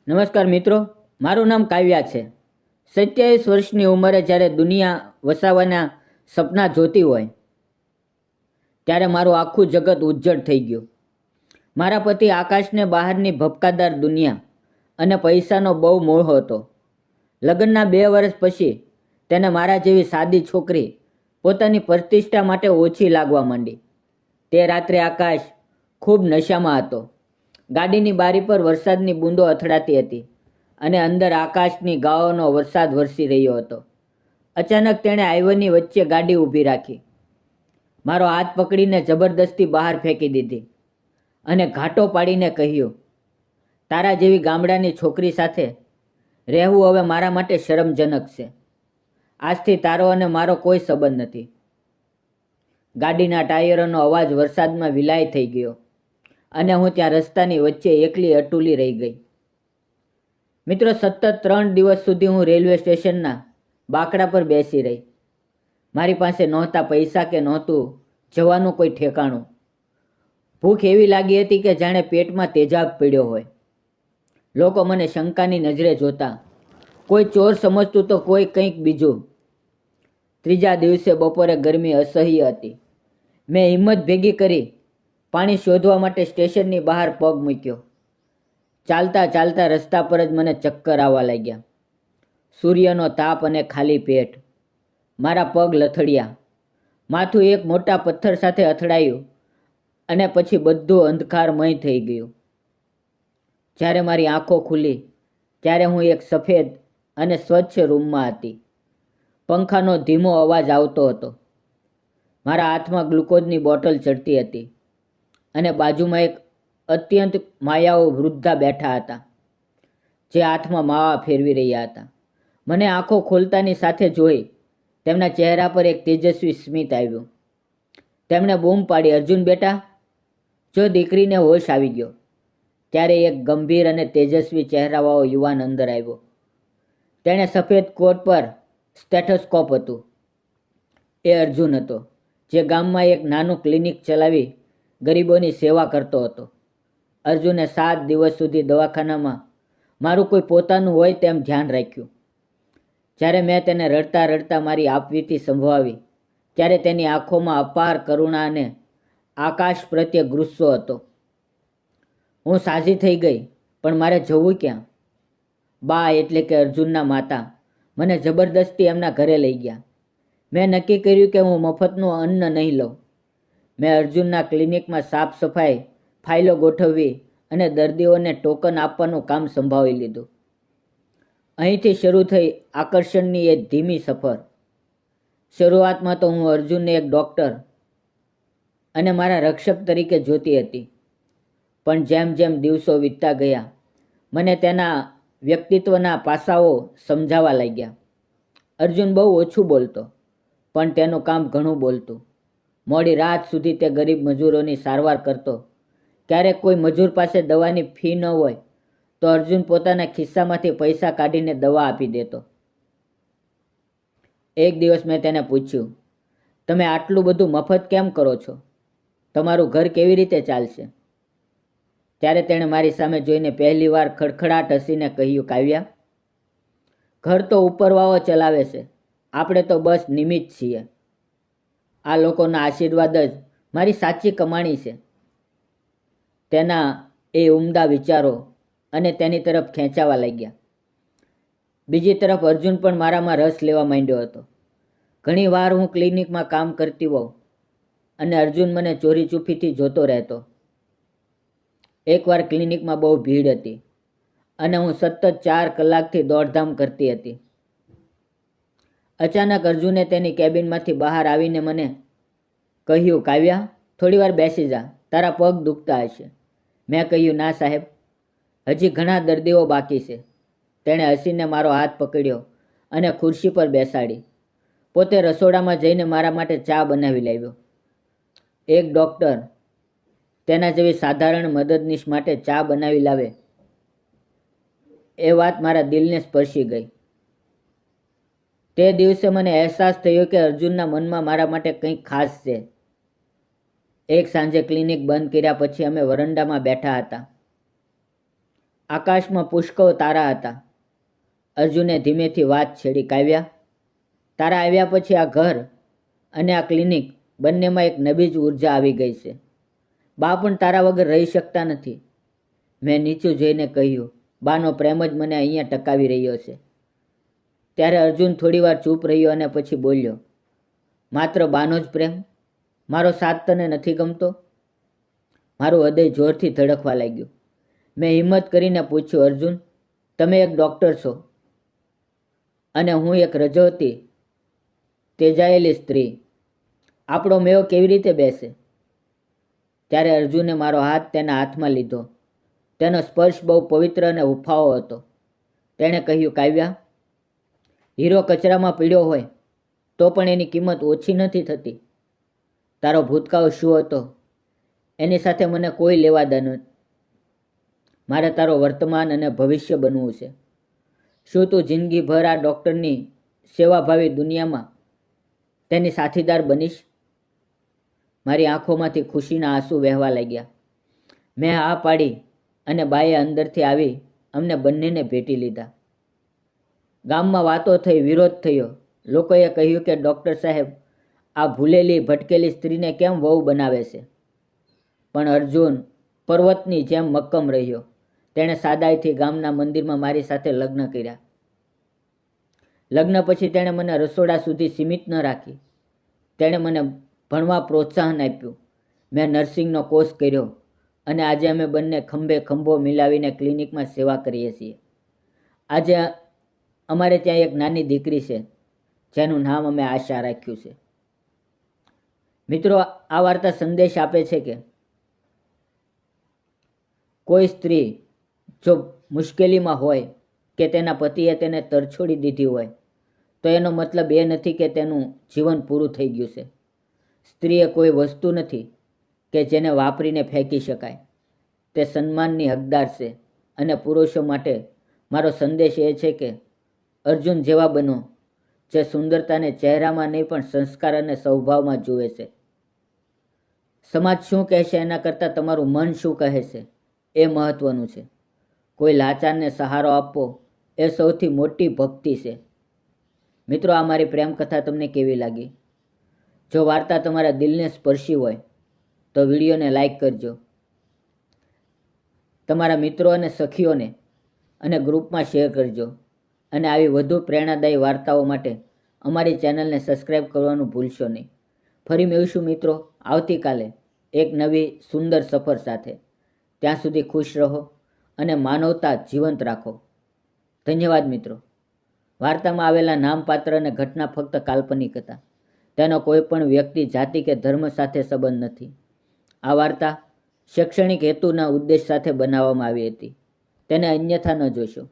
નમસ્કાર મિત્રો, મારું નામ કાવ્યા છે. 27 વર્ષની ઉંમરે જ્યારે દુનિયા વસાવવાના સપના જોતી હોય ત્યારે મારું આખું જગત ઉજ્જડ થઈ ગયું. મારા પતિ આકાશને બહારની ભપકાદાર દુનિયા અને પૈસાનો બહુ મોહ હતો. લગ્નના 2 વર્ષ પછી તેને મારા જેવી સાદી છોકરી પોતાની પ્રતિષ્ઠા માટે ઓછી લાગવા માંડી. તે રાત્રે આકાશ ખૂબ નશામાં હતો. ગાડીની બારી પર વરસાદની બૂંદો અથડાતી હતી અને અંદર આકાશની ગાઓનો વરસાદ વરસી રહ્યો હતો. અચાનક તેણે હાઈવેની વચ્ચે ગાડી ઊભી રાખી, મારો હાથ પકડીને જબરદસ્તી બહાર ફેંકી દીધી અને ઘાટો પાડીને કહ્યું, તારા જેવી ગામડાની છોકરી સાથે રહેવું હવે મારા માટે શરમજનક છે. આજથી તારો અને મારો કોઈ સંબંધ નથી. ગાડીના ટાયરોનો અવાજ વરસાદમાં વિલાય થઈ ગયો અને હું ત્યાં રસ્તાની વચ્ચે એકલી અટૂલી રહી ગઈ. મિત્રો, સતત 3 દિવસ સુધી હું રેલવે સ્ટેશનના બાકડા પર બેસી રહી. મારી પાસે નહોતા પૈસા કે નહોતું જવાનું કોઈ ઠેકાણું. ભૂખ એવી લાગી હતી કે જાણે પેટમાં તેજાબ પડ્યો હોય. લોકો મને શંકાની નજરે જોતા, કોઈ ચોર સમજતું તો કોઈ કંઈક બીજું. ત્રીજા દિવસે બપોરે ગરમી અસહ્ય હતી. મેં હિંમત ભેગી કરી પાણી શોધવા માટે સ્ટેશનની બહાર પગ મૂક્યો. ચાલતા ચાલતા રસ્તા પર જ મને ચક્કર આવવા લાગ્યા. સૂર્યનો તાપ અને ખાલી પેટ. મારા પગ લથડ્યા. માથું એક મોટા પથ્થર સાથે અથડાયું અને પછી બધું અંધકારમય થઈ ગયું. જ્યારે મારી આંખો ખુલી ત્યારે હું એક સફેદ અને સ્વચ્છ રૂમમાં હતી. પંખાનો ધીમો અવાજ આવતો હતો. મારા હાથમાં ગ્લુકોઝની બોટલ ચડતી હતી અને બાજુમાં એક અત્યંત માયાઓ વૃદ્ધા બેઠા હતા, જે હાથમાં માવા ફેરવી રહ્યા હતા. મને આંખો ખોલતાની સાથે જોઈ તેમના ચહેરા પર એક તેજસ્વી સ્મિત આવ્યું. તેમણે બૂમ પાડી, અર્જુન બેટા. જો દીકરીને હોશ આવી ગયો ત્યારે એક ગંભીર અને તેજસ્વી ચહેરાવાળો યુવાન અંદર આવ્યો. તેણે સફેદ કોટ પર સ્ટેથોસ્કોપ હતું. એ અર્જુન હતો, જે ગામમાં એક નાનું ક્લિનિક ચલાવી ગરીબોની સેવા કરતો હતો. અર્જુને 7 દિવસ સુધી દવાખાનામાં મારું કોઈ પોતાનું હોય તેમ ધ્યાન રાખ્યું. જ્યારે મેં તેને રડતા રડતા મારી આપવીતી સંભળાવી ત્યારે તેની આંખોમાં અપાર કરુણા અને આકાશ પ્રત્યે ગુસ્સો હતો. હું સાજી થઈ ગઈ, પણ મારે જવું ક્યાં? બા એટલે કે અર્જુનના માતા મને જબરદસ્તી એમના ઘરે લઈ ગયા. મેં નક્કી કર્યું કે હું મફતનું અન્ન નહીં લઉં. મેં અર્જુનના ક્લિનિકમાં સાફ સફાઈ, ફાઇલો ગોઠવવી અને દર્દીઓને ટોકન આપવાનું કામ સંભાળી લીધું. અહીંથી શરૂ થઈ આકર્ષણની એ ધીમી સફર. શરૂઆતમાં તો હું અર્જુનને એક ડૉક્ટર અને મારા રક્ષક તરીકે જોતી હતી, પણ જેમ જેમ દિવસો વીતતા ગયા મને તેના વ્યક્તિત્વના પાસાઓ સમજાવા લાગ્યા. અર્જુન બહુ ઓછું બોલતો, પણ તેનું કામ ઘણું બોલતું. મોડી રાત સુધી તે ગરીબ મજૂરોની સારવાર કરતો. ક્યારેક કોઈ મજૂર પાસે દવાની ફી ન હોય તો અર્જુન પોતાના ખિસ્સામાંથી પૈસા કાઢીને દવા આપી દેતો. એક દિવસ મેં તેને પૂછ્યું, તમે આટલું બધું મફત કેમ કરો છો? તમારું ઘર કેવી રીતે ચાલશે? ત્યારે તેણે મારી સામે જોઈને પહેલીવાર ખડખડાટ હસીને કહ્યું, કાવ્યા, ઘર તો ઉપરવાળો ચલાવે છે, આપણે તો બસ નિમિત્ત છીએ. આ લોકોના આશીર્વાદ જ મારી સાચી કમાણી છે. તેના એ ઉમદા વિચારો અને તેની તરફ ખેંચાવા લાગ્યા. બીજી તરફ અર્જુન પણ મારામાં રસ લેવા માંડ્યો હતો. ઘણી વાર હું ક્લિનિકમાં કામ કરતી હોઉં અને અર્જુન મને ચોરી ચૂપીથી જોતો રહેતો. એકવાર ક્લિનિકમાં બહુ ભીડ હતી અને હું સતત 4 કલાકથી દોડધામ કરતી હતી. અચાનક અર્જુને તેની કેબિનમાંથી બહાર આવીને મને કહ્યું, કાવ્યા, થોડીવાર બેસી જા, તારા પગ દુખતા હશે. મેં કહ્યું, ના સાહેબ, હજી ઘણા દર્દીઓ બાકી છે. તેણે હસીને મારો હાથ પકડ્યો અને ખુરશી પર બેસાડી. પોતે રસોડામાં જઈને મારા માટે ચા બનાવી લાવ્યો. એક ડૉક્ટર તેના જેવી સાધારણ મદદનીશ માટે ચા બનાવી લાવે, એ વાત મારા દિલને સ્પર્શી ગઈ. તે દિવસે મને અહેસાસ થયો કે અર્જુનના મનમાં મારા માટે કંઈક ખાસ છે. એક સાંજે ક્લિનિક બંધ કર્યા પછી અમે વરંડામાં બેઠા હતા. આકાશમાં પુષ્કળ તારા હતા. અર્જુને ધીમેથી વાત છેડી, કાવ્યા, તારા આવ્યા પછી આ ઘર અને આ ક્લિનિક બંનેમાં એક નવી જ ઉર્જા આવી ગઈ છે. બા પણ તારા વગર રહી શકતા નથી. મેં નીચું જોઈને કહ્યું, બાનો પ્રેમ જ મને અહીંયા ટકાવી રહ્યો છે. ત્યારે અર્જુન થોડીવાર ચૂપ રહ્યો અને પછી બોલ્યો, માત્ર બાનો જ પ્રેમ? મારો સાથ તને નથી ગમતો? મારું હૃદય જોરથી ધડકવા લાગ્યું. મેં હિંમત કરીને પૂછ્યું, અર્જુન, તમે એક ડૉક્ટર છો અને હું એક રજોતી તેજાયેલી સ્ત્રી. આપણો મેળો કેવી રીતે બેસે? ત્યારે અર્જુને મારો હાથ તેના હાથમાં લીધો. તેનો સ્પર્શ બહુ પવિત્ર અને હુંફાળો હતો. તેણે કહ્યું, કાવ્યા, હીરો કચરામાં પીડ્યો હોય તો પણ એની કિંમત ઓછી નથી થતી. તારો ભૂતકાળ શું હતો એની સાથે મને કોઈ લેવાદેવા નથી. મારે તારો વર્તમાન અને ભવિષ્ય બનવું છે. શું તું જિંદગીભર આ ડૉક્ટરની સેવાભાવી દુનિયામાં તેની સાથીદાર બનીશ? મારી આંખોમાંથી ખુશીના આંસુ વહેવા લાગ્યા. મેં હા પાડી અને બાએ અંદરથી આવી અમને બંનેને ભેટી લીધા. ગામમાં વાતો થઈ, વિરોધ થયો. લોકોએ કહ્યું કે ડૉક્ટર સાહેબ આ ભૂલેલી ભટકેલી સ્ત્રીને કેમ વહુ બનાવે છે. પણ અર્જુન પર્વતની જેમ મક્કમ રહ્યો. તેણે સાદાઈથી ગામના મંદિરમાં મારી સાથે લગ્ન કર્યા. લગ્ન પછી તેણે મને રસોડા સુધી સીમિત ન રાખી. તેણે મને ભણવા પ્રોત્સાહન આપ્યું. મેં નર્સિંગનો કોર્સ કર્યો અને આજે અમે બંને ખંભે ખંભો મિલાવીને ક્લિનિકમાં સેવા કરીએ છીએ. આજે અમારે ત્યાં એક નાની દીકરી છે જેનું નામ અમે આશા રાખ્યું છે. મિત્રો, આ વાર્તા સંદેશ આપે છે કે કોઈ સ્ત્રી જો મુશ્કેલીમાં હોય કે તેના પતિએ તેને તરછોડી દીધી હોય તો એનો મતલબ એ નથી કે તેનું જીવન પૂરું થઈ ગયું છે. સ્ત્રી એ કોઈ વસ્તુ નથી કે જેને વાપરીને ફેંકી શકાય. તે સન્માનની હકદાર છે. અને પુરુષો માટે મારો સંદેશ એ છે કે અર્જુન જેવા બનો, જે સુંદરતાને ચહેરામાં નહીં પણ સંસ્કાર અને સ્વભાવમાં જુએ છે. સમાજ શું કહેશે એના કરતાં તમારું મન શું કહે છે એ મહત્ત્વનું છે. કોઈ લાચારને સહારો આપવો એ સૌથી મોટી ભક્તિ છે. મિત્રો, આ મારી પ્રેમ કથા તમને કેવી લાગી? જો વાર્તા તમારા દિલને સ્પર્શી હોય તો વિડીયોને લાઈક કરજો. તમારા મિત્રો અને સખીઓને અને ગ્રુપમાં શેર કરજો. અને આવી વધુ પ્રેરણાદાયી વાર્તાઓ માટે અમારી ચેનલને સબસ્ક્રાઈબ કરવાનું ભૂલશો નહીં. ફરી મળીશું મિત્રો આવતીકાલે એક નવી સુંદર સફર સાથે. ત્યાં સુધી ખુશ રહો અને માનવતા જીવંત રાખો. ધન્યવાદ મિત્રો. વાર્તામાં આવેલા નામપાત્ર અને ઘટના ફક્ત કાલ્પનિક હતા. તેનો કોઈ પણ વ્યક્તિ, જાતિ કે ધર્મ સાથે સંબંધ નથી. આ વાર્તા શૈક્ષણિક હેતુના ઉદ્દેશ સાથે બનાવવામાં આવી હતી. તેને અન્યથા ન જોશો.